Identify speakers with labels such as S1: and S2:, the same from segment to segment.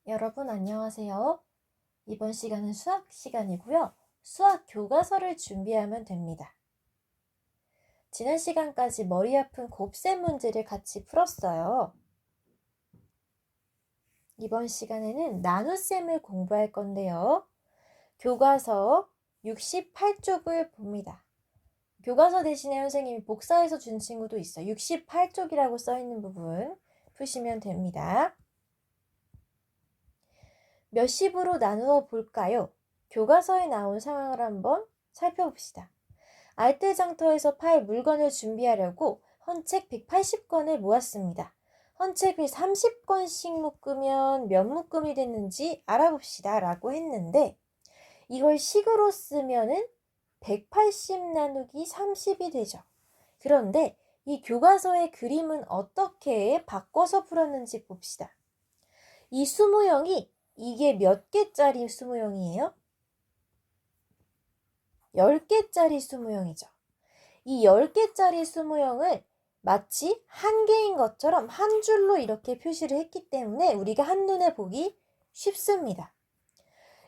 S1: 여러분 안녕하세요. 이번 시간은 수학 시간이고요. 수학 교과서를 준비하면 됩니다. 지난 시간까지 머리 아픈 곱셈 문제를 같이 풀었어요. 이번 시간에는 나눗셈을 공부할 건데요. 교과서 68쪽을 봅니다. 교과서 대신에 선생님이 복사해서 준 친구도 있어요. 68쪽이라고 써있는 부분 푸시면 됩니다. 몇십으로 나누어 볼까요? 교과서에 나온 상황을 한번 살펴봅시다. 알뜰장터에서 팔 물건을 준비하려고 헌책 180권을 모았습니다. 헌책을 30권씩 묶으면 몇 묶음이 됐는지 알아봅시다 라고 했는데 이걸 식으로 쓰면은 180 나누기 30이 되죠. 그런데 이 교과서의 그림은 어떻게 바꿔서 풀었는지 봅시다. 이 수모형이 이게 몇 개짜리 수모형이에요? 10개짜리 수모형이죠. 이 10개짜리 수모형을 마치 한 개인 것처럼 한 줄로 이렇게 표시를 했기 때문에 우리가 한눈에 보기 쉽습니다.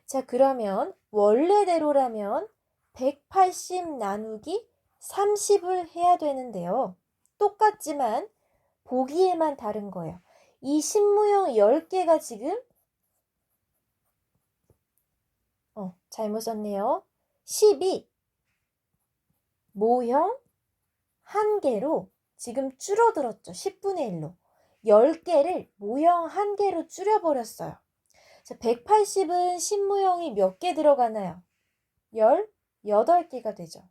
S1: 자, 그러면 원래대로라면 180 나누기 30을 해야 되는데요. 똑같지만 보기에만 다른 거예요. 이 신모형 10개가 지금 잘못 썼네요. 10이 모형 1개로 지금 줄어들었죠. 10분의 1로. 10개를 모형 1개로 줄여버렸어요. 자, 180은 신모형이 몇 개 들어가나요? 18개가 되죠.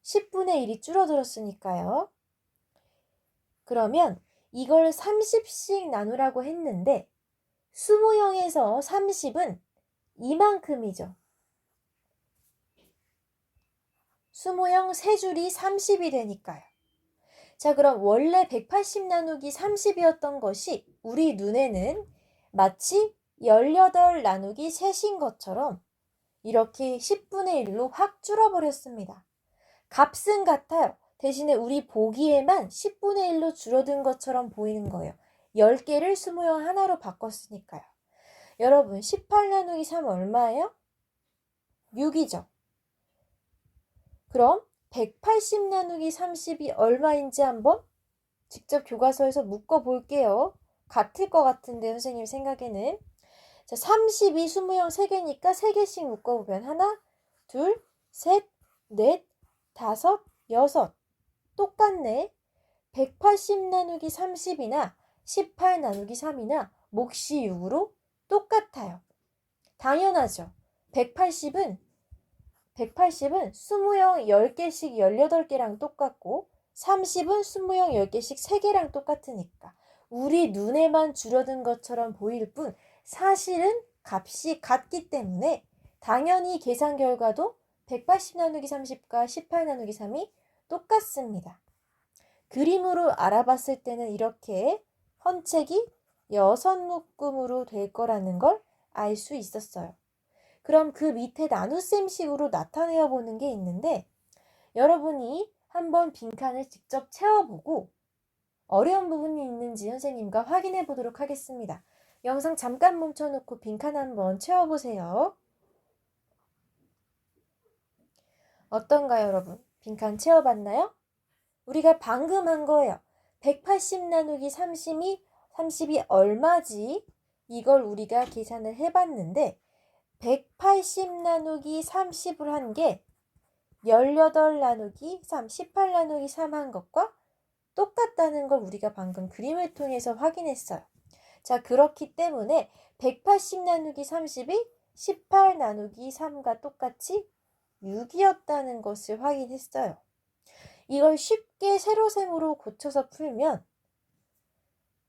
S1: 10분의 1이 줄어들었으니까요. 그러면 이걸 30씩 나누라고 했는데 수모형에서 30은 이만큼이죠. 수모형 3줄이 30이 되니까요. 자, 그럼 원래 180 나누기 30이었던 것이 우리 눈에는 마치 18 나누기 3인 것처럼 이렇게 10분의 1로 확 줄어버렸습니다. 값은 같아요. 대신에 우리 보기에만 10분의 1로 줄어든 것처럼 보이는 거예요. 10개를 수모형 하나로 바꿨으니까요. 여러분 18 나누기 3 얼마예요? 6이죠. 그럼 180 나누기 30이 얼마인지 한번 직접 교과서에서 묶어볼게요. 같을 것 같은데 선생님 생각에는. 자, 30이 수모형 3개니까 3개씩 묶어보면 하나, 둘, 셋, 넷, 다섯, 여섯. 똑같네. 180 나누기 30이나 18 나누기 3이나 몫이 6으로 똑같아요. 당연하죠. 180은 수모형 10개씩 18개랑 똑같고 30은 수모형 10개씩 3개랑 똑같으니까 우리 눈에만 줄어든 것처럼 보일 뿐 사실은 값이 같기 때문에 당연히 계산 결과도 180 나누기 30과 18 나누기 3이 똑같습니다. 그림으로 알아봤을 때는 이렇게 헌책이 6묶음으로 될 거라는 걸 알 수 있었어요. 그럼 그 밑에 나눗셈식으로 나타내어 보는 게 있는데 여러분이 한번 빈칸을 직접 채워보고 어려운 부분이 있는지 선생님과 확인해 보도록 하겠습니다. 영상 잠깐 멈춰놓고 빈칸 한번 채워보세요. 어떤가요, 여러분? 빈칸 채워봤나요? 우리가 방금 한 거예요. 180 나누기 30이 얼마지? 이걸 우리가 계산을 해봤는데 180 나누기 30을 한 게 18 나누기 3, 18 나누기 3 한 것과 똑같다는 걸 우리가 방금 그림을 통해서 확인했어요. 자, 그렇기 때문에 180 나누기 30이 18 나누기 3과 똑같이 6이었다는 것을 확인했어요. 이걸 쉽게 세로셈으로 고쳐서 풀면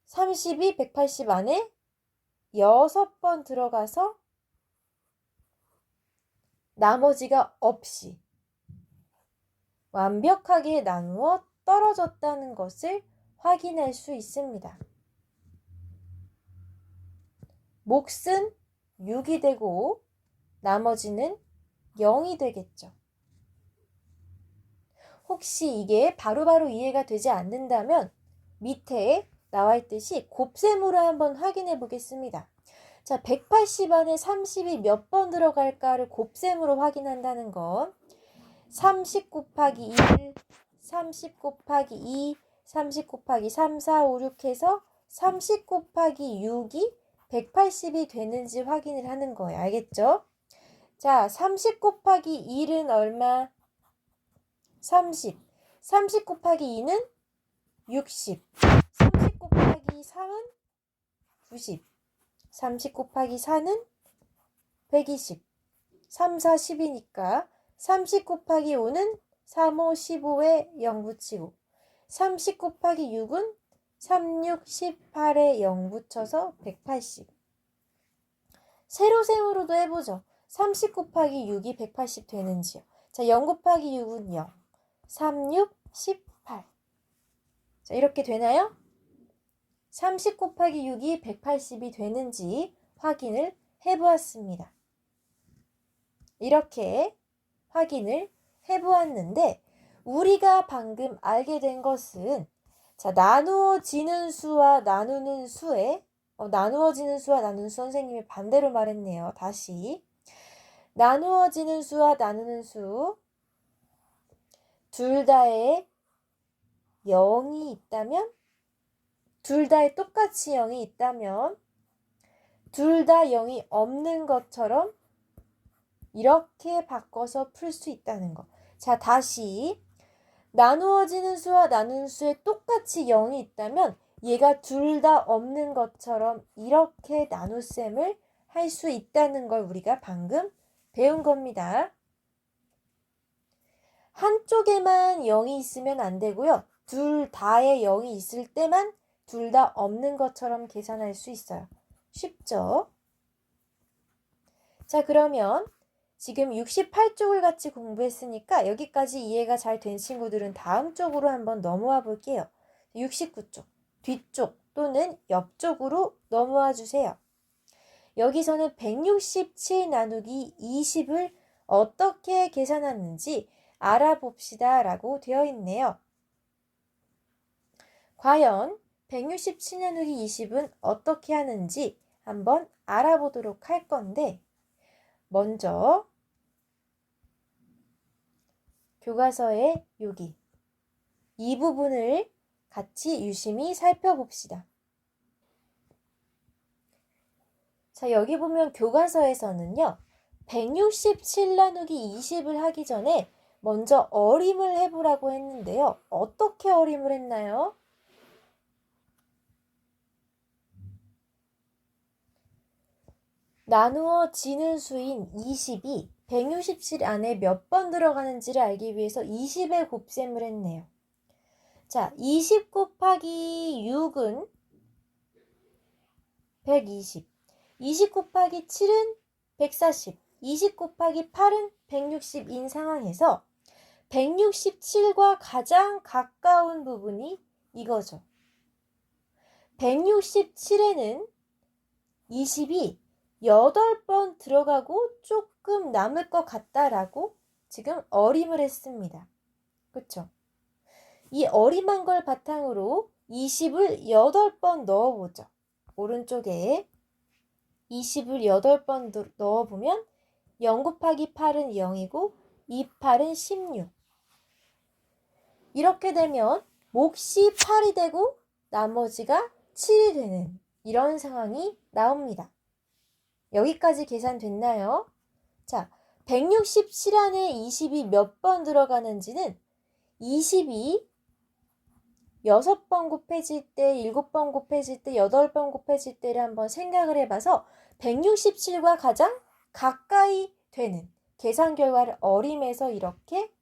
S1: 30이 180 안에 6번 들어가서 나머지가 없이 완벽하게 나누어 떨어졌다는 것을 확인할 수 있습니다. 몫은 6이 되고 나머지는 0이 되겠죠. 혹시 이게 바로바로 이해가 되지 않는다면 밑에 나와 있듯이 곱셈으로 한번 확인해 보겠습니다. 자, 180 안에 30이 몇 번 들어갈까를 곱셈으로 확인한다는 거. 30 곱하기 1, 30 곱하기 2, 30 곱하기 3, 4, 5, 6 해서 30 곱하기 6이 180이 되는지 확인을 하는 거예요. 알겠죠? 자, 30 곱하기 1은 얼마? 30. 30 곱하기 2는 60. 30 곱하기 3은 90. 30 곱하기 4는 120. 3, 4, 10이니까 30 곱하기 5는 3, 5, 15에 0 붙이고 30 곱하기 6은 3, 6, 18에 0 붙여서 180. 세로셈으로도 해보죠. 30 곱하기 6이 180 되는지요. 자, 0 곱하기 6은 0. 3, 6, 18. 자, 이렇게 되나요? 30 곱하기 6이 180이 되는지 확인을 해보았습니다. 이렇게 확인을 해보았는데 우리가 방금 알게 된 것은 자, 나누어지는 수와 나누는 수에 나누어지는 수와 나누는 수 선생님이 반대로 말했네요. 다시 나누어지는 수와 나누는 수 둘 다에 0이 있다면 둘 다에 똑같이 0이 있다면 둘 다 0이 없는 것처럼 이렇게 바꿔서 풀 수 있다는 거. 자, 다시 나누어지는 수와 나누는 수에 똑같이 0이 있다면 얘가 둘 다 없는 것처럼 이렇게 나눗셈을 할 수 있다는 걸 우리가 방금 배운 겁니다. 한쪽에만 0이 있으면 안 되고요. 둘 다에 0이 있을 때만 둘 다 없는 것처럼 계산할 수 있어요. 쉽죠? 자, 그러면 지금 68쪽을 같이 공부했으니까 여기까지 이해가 잘 된 친구들은 다음 쪽으로 한번 넘어와 볼게요. 69쪽, 뒤쪽 또는 옆쪽으로 넘어와 주세요. 여기서는 167 나누기 20을 어떻게 계산하는지 알아봅시다 라고 되어 있네요. 과연 167 나누기 20은 어떻게 하는지 한번 알아보도록 할 건데 먼저 교과서의 여기 이 부분을 같이 유심히 살펴봅시다. 자, 여기 보면 교과서에서는요. 167 나누기 20을 하기 전에 먼저 어림을 해보라고 했는데요. 어떻게 어림을 했나요? 나누어지는 수인 20이 167 안에 몇 번 들어가는지를 알기 위해서 20에 곱셈을 했네요. 자, 20 곱하기 6은 120. 20 곱하기 7은 140. 20 곱하기 8은 160인 상황에서 167과 가장 가까운 부분이 이거죠. 167에는 20이 8번 들어가고 조금 남을 것 같다라고 지금 어림을 했습니다. 그렇죠? 이 어림한 걸 바탕으로 20을 8번 넣어보죠. 오른쪽에 20을 8번 넣어보면 0 곱하기 8은 0이고 2, 8은 16. 이렇게 되면 몫이 8이 되고 나머지가 7이 되는 이런 상황이 나옵니다. 여기까지 계산됐나요? 자, 167 안에 20이 몇 번 들어가는지는 20이 6번 곱해질 때, 7번 곱해질 때, 8번 곱해질 때를 한번 생각을 해봐서 167과 가장 가까이 되는 계산 결과를 어림해서 이렇게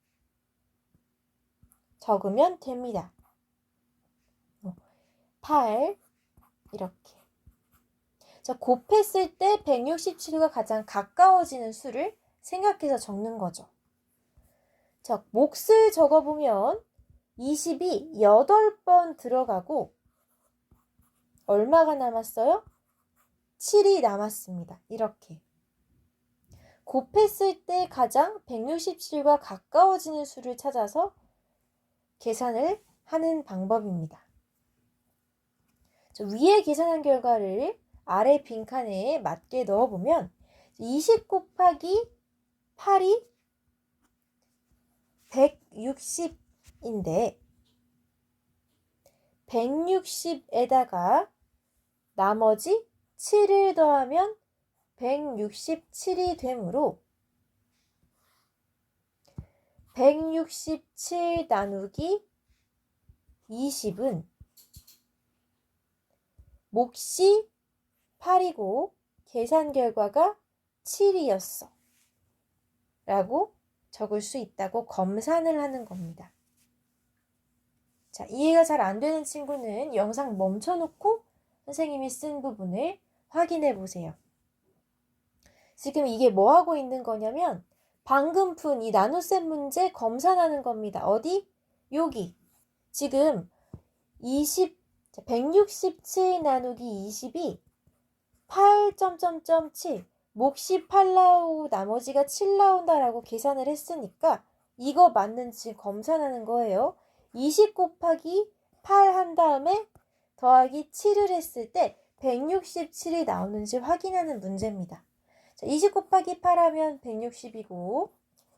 S1: 적으면 됩니다. 8 이렇게. 자, 곱했을 때 167과 가장 가까워지는 수를 생각해서 적는 거죠. 자, 몫을 적어보면 20이 8번 들어가고 얼마가 남았어요? 7이 남았습니다. 이렇게. 곱했을 때 가장 167과 가까워지는 수를 찾아서 계산을 하는 방법입니다. 자, 위에 계산한 결과를 아래 빈칸에 맞게 넣어보면 20 곱하기 8이 160인데 160에다가 나머지 7을 더하면 167이 되므로 167 나누기 20은 몫이 8이고 계산 결과가 7이었어 라고 적을 수 있다고 검산을 하는 겁니다. 자, 이해가 잘 안 되는 친구는 영상 멈춰놓고 선생님이 쓴 부분을 확인해 보세요. 지금 이게 뭐 하고 있는 거냐면 방금 푼 이 나눗셈 문제 검산하는 겁니다. 어디? 여기. 지금 167 나누기 20이 8.7 몫이 8 나오고 나머지가 7 나온다라고 계산을 했으니까 이거 맞는지 검산하는 거예요. 20 곱하기 8 한 다음에 더하기 7을 했을 때 167이 나오는지 확인하는 문제입니다. 자, 20 곱하기 8 하면 160이고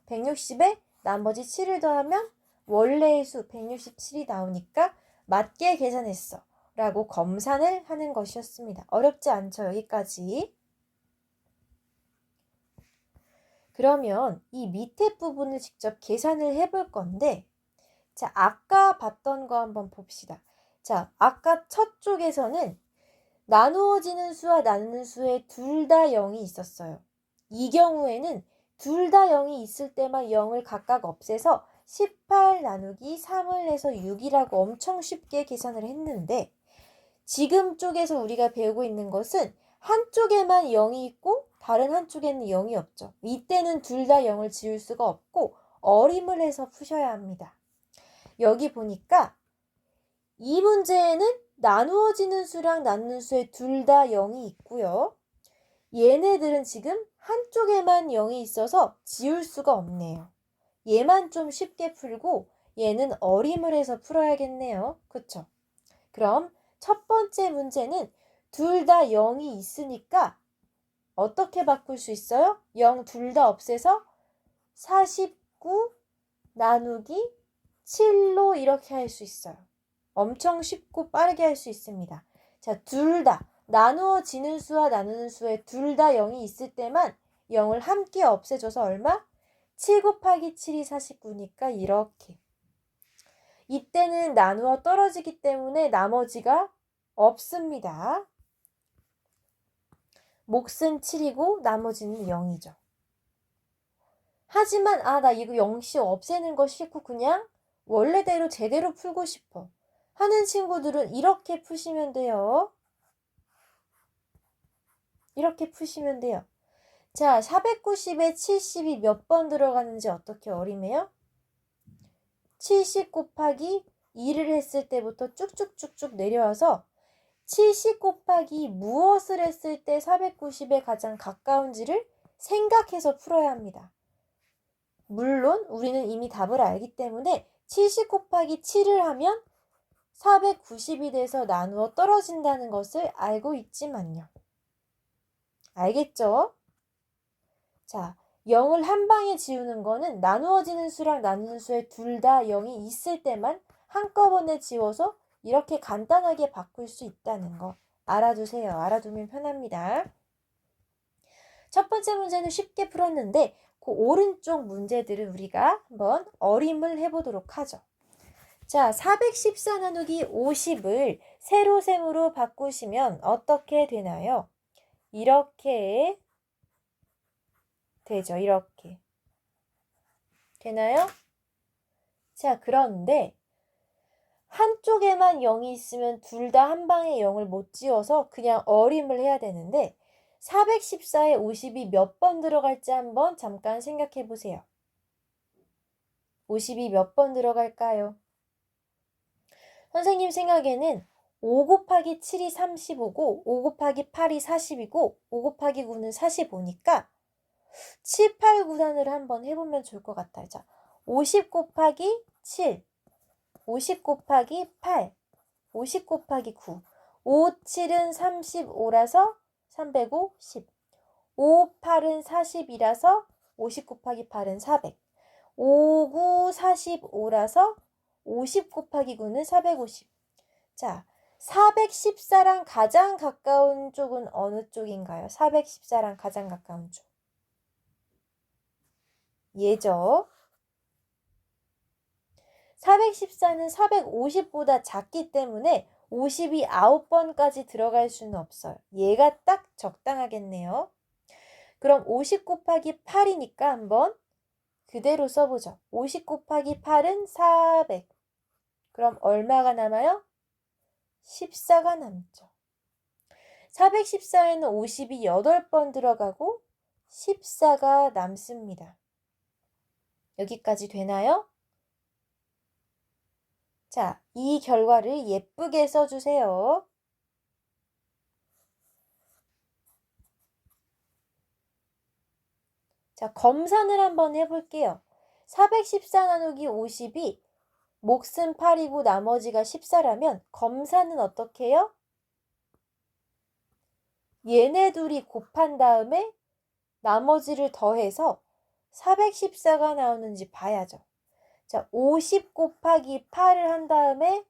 S1: 160에 나머지 7을 더하면 원래의 수 167이 나오니까 맞게 계산했어 라고 검산을 하는 것이었습니다. 어렵지 않죠? 여기까지. 그러면 이 밑에 부분을 직접 계산을 해볼 건데 자, 아까 봤던 거 한번 봅시다. 자, 아까 첫 쪽에서는 나누어지는 수와 나누는 수에 둘 다 0이 있었어요. 이 경우에는 둘 다 0이 있을 때만 0을 각각 없애서 18 나누기 3을 해서 6이라고 엄청 쉽게 계산을 했는데 지금 쪽에서 우리가 배우고 있는 것은 한쪽에만 0이 있고 다른 한쪽에는 0이 없죠. 이때는 둘 다 0을 지울 수가 없고 어림을 해서 푸셔야 합니다. 여기 보니까 이 문제에는 나누어지는 수랑 나누는 수에 둘 다 0이 있고요. 얘네들은 지금 한쪽에만 0이 있어서 지울 수가 없네요. 얘만 좀 쉽게 풀고 얘는 어림을 해서 풀어야겠네요. 그쵸? 그럼 첫 번째 문제는 둘 다 0이 있으니까 어떻게 바꿀 수 있어요? 0 둘 다 없애서 49 나누기 7로 이렇게 할 수 있어요. 엄청 쉽고 빠르게 할 수 있습니다. 자, 둘 다 나누어지는 수와 나누는 수에 둘 다 0이 있을 때만 0을 함께 없애줘서 얼마? 7 곱하기 7이 49니까 이렇게. 이때는 나누어 떨어지기 때문에 나머지가 없습니다. 몫은 7이고 나머지는 0이죠. 하지만 나 이거 0씩 없애는 거 싫고 그냥 원래대로 제대로 풀고 싶어 하는 친구들은 이렇게 푸시면 돼요. 이렇게 푸시면 돼요. 자, 490에 70이 몇 번 들어가는지 어떻게 어림해요? 70 곱하기 2를 했을 때부터 쭉쭉쭉쭉 내려와서 70 곱하기 무엇을 했을 때 490에 가장 가까운지를 생각해서 풀어야 합니다. 물론 우리는 이미 답을 알기 때문에 70 곱하기 7을 하면 490이 돼서 나누어 떨어진다는 것을 알고 있지만요. 알겠죠? 자, 0을 한 방에 지우는 거는 나누어지는 수랑 나누는 수에 둘 다 0이 있을 때만 한꺼번에 지워서 이렇게 간단하게 바꿀 수 있다는 거 알아두세요. 알아두면 편합니다. 첫 번째 문제는 쉽게 풀었는데 그 오른쪽 문제들을 우리가 한번 어림을 해보도록 하죠. 자, 414 나누기 50을 세로셈으로 바꾸시면 어떻게 되나요? 이렇게 되죠. 이렇게. 되나요? 자, 그런데 한쪽에만 0이 있으면 둘 다 한 방에 0을 못 지워서 그냥 어림을 해야 되는데 414에 50이 몇 번 들어갈지 한번 잠깐 생각해 보세요. 50이 몇 번 들어갈까요? 선생님 생각에는 5 곱하기 7이 35고 5 곱하기 8이 40이고 5 곱하기 9는 45니까 7, 8, 9단으로 한번 해보면 좋을 것 같아요. 자, 50 곱하기 7, 50 곱하기 8, 50 곱하기 9. 5, 7은 35라서 305, 10. 5, 8은 40이라서 50 곱하기 8은 400. 5, 9, 45라서 50 곱하기 9는 450. 자, 414랑 가장 가까운 쪽은 어느 쪽인가요? 414랑 가장 가까운 쪽. 얘죠. 414는 450보다 작기 때문에 50이 9번까지 들어갈 수는 없어요. 얘가 딱 적당하겠네요. 그럼 50 곱하기 8이니까 한번 그대로 써보죠. 50 곱하기 8은 400. 그럼 얼마가 남아요? 14가 남죠. 414에는 50이 8번 들어가고 14가 남습니다. 여기까지 되나요? 자, 이 결과를 예쁘게 써주세요. 자, 검산을 한번 해볼게요. 414 나누기 50이 몫은 8이고 나머지가 14라면 검산은 어떻게 해요? 얘네 둘이 곱한 다음에 나머지를 더해서 414가 나오는지 봐야죠. 자, 50 곱하기 8을 한 다음에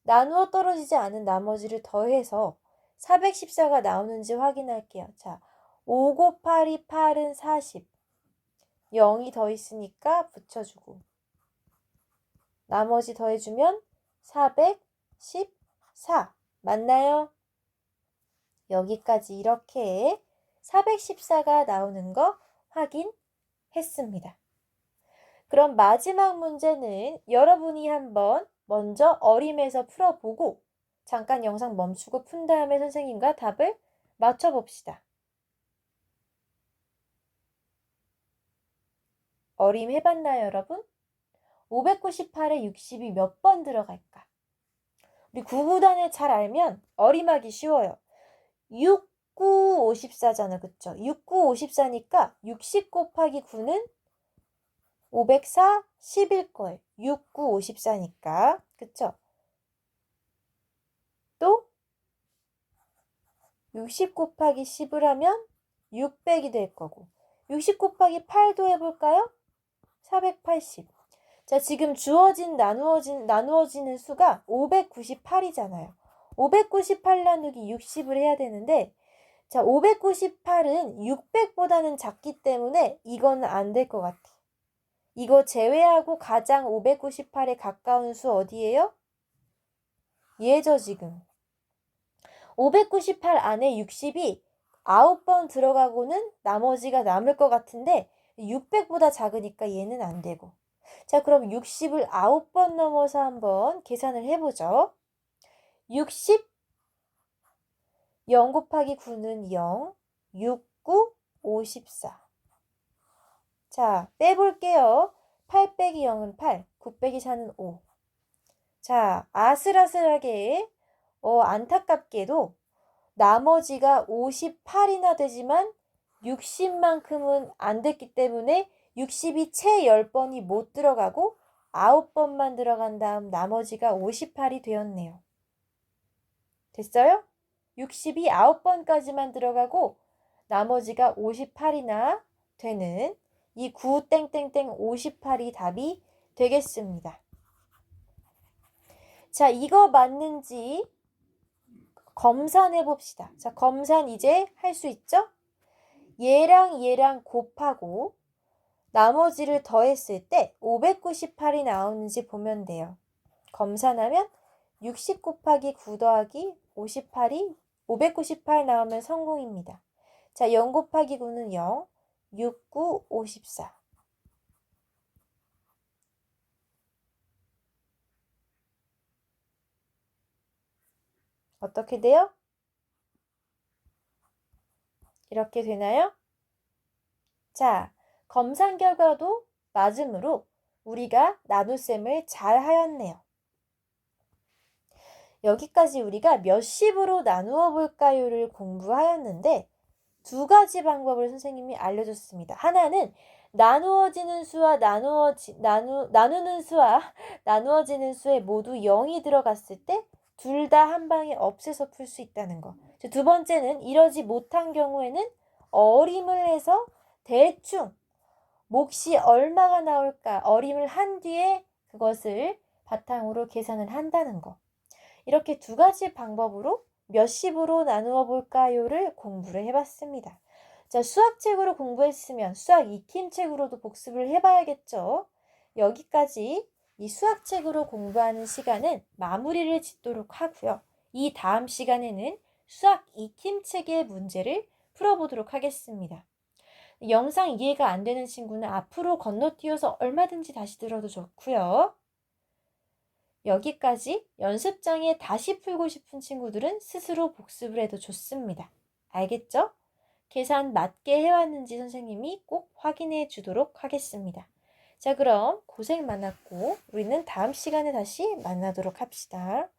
S1: 나누어 떨어지지 않은 나머지를 더해서 414가 나오는지 확인할게요. 자, 5 곱하기 8은 40. 0이 더 있으니까 붙여주고 나머지 더해주면 414. 맞나요? 여기까지 이렇게 414가 나오는 거 확인했습니다. 그럼 마지막 문제는 여러분이 한번 먼저 어림에서 풀어보고 잠깐 영상 멈추고 푼 다음에 선생님과 답을 맞춰봅시다. 어림 해봤나요, 여러분? 598에 60이 몇 번 들어갈까? 우리 구구단을 잘 알면 어림하기 쉬워요. 6, 9, 54잖아, 그쵸? 6, 9, 54니까 60 곱하기 9는 504, 10일 거예요. 6, 9, 54니까. 그쵸? 또 60 곱하기 10을 하면 600이 될 거고 60 곱하기 8도 해볼까요? 480. 자, 지금 주어진 나누어지는 수가 598이잖아요. 598 나누기 60을 해야 되는데 자, 598은 600보다는 작기 때문에 이거는 안 될 것 같아. 이거 제외하고 가장 598에 가까운 수 어디예요? 얘죠, 지금. 598 안에 60이 9번 들어가고는 나머지가 남을 것 같은데 600보다 작으니까 얘는 안 되고. 자, 그럼 60을 9번 넘어서 한번 계산을 해보죠. 60, 0 곱하기 9는 0, 6, 9, 54. 자, 빼볼게요. 8 빼기 0은 8, 9 빼기 4는 5. 자, 아슬아슬하게 안타깝게도 나머지가 58이나 되지만 60만큼은 안 됐기 때문에 60이 채 10번이 못 들어가고 9번만 들어간 다음 나머지가 58이 되었네요. 됐어요? 60이 9번까지만 들어가고 나머지가 58이나 되는 이 9땡땡땡58이 답이 되겠습니다. 자, 이거 맞는지 검산해 봅시다. 자, 검산 이제 할 수 있죠? 얘랑 얘랑 곱하고 나머지를 더했을 때 598이 나오는지 보면 돼요. 검산하면 60 곱하기 9 더하기 58이 598 나오면 성공입니다. 자, 0 곱하기 9는 0, 6, 9, 54. 어떻게 돼요? 이렇게 되나요? 자, 검산 결과도 맞으므로 우리가 나눗셈을 잘 하였네요. 여기까지 우리가 몇십으로 나누어 볼까요를 공부하였는데 두 가지 방법을 선생님이 알려줬습니다. 하나는 나누어지는 수와 나누는 수와 나누어지는 수에 모두 0이 들어갔을 때 둘 다 한 방에 없애서 풀 수 있다는 거. 두 번째는 이러지 못한 경우에는 어림을 해서 대충 몫이 얼마가 나올까 어림을 한 뒤에 그것을 바탕으로 계산을 한다는 거. 이렇게 두 가지 방법으로 몇십으로 나누어 볼까요를 공부를 해봤습니다. 자, 수학책으로 공부했으면 수학 익힘책으로도 복습을 해봐야겠죠. 여기까지 이 수학책으로 공부하는 시간은 마무리를 짓도록 하고요. 이 다음 시간에는 수학 익힘책의 문제를 풀어보도록 하겠습니다. 영상 이해가 안 되는 친구는 앞으로 건너뛰어서 얼마든지 다시 들어도 좋고요. 여기까지 연습장에 다시 풀고 싶은 친구들은 스스로 복습을 해도 좋습니다. 알겠죠? 계산 맞게 해왔는지 선생님이 꼭 확인해 주도록 하겠습니다. 자, 그럼 고생 많았고 우리는 다음 시간에 다시 만나도록 합시다.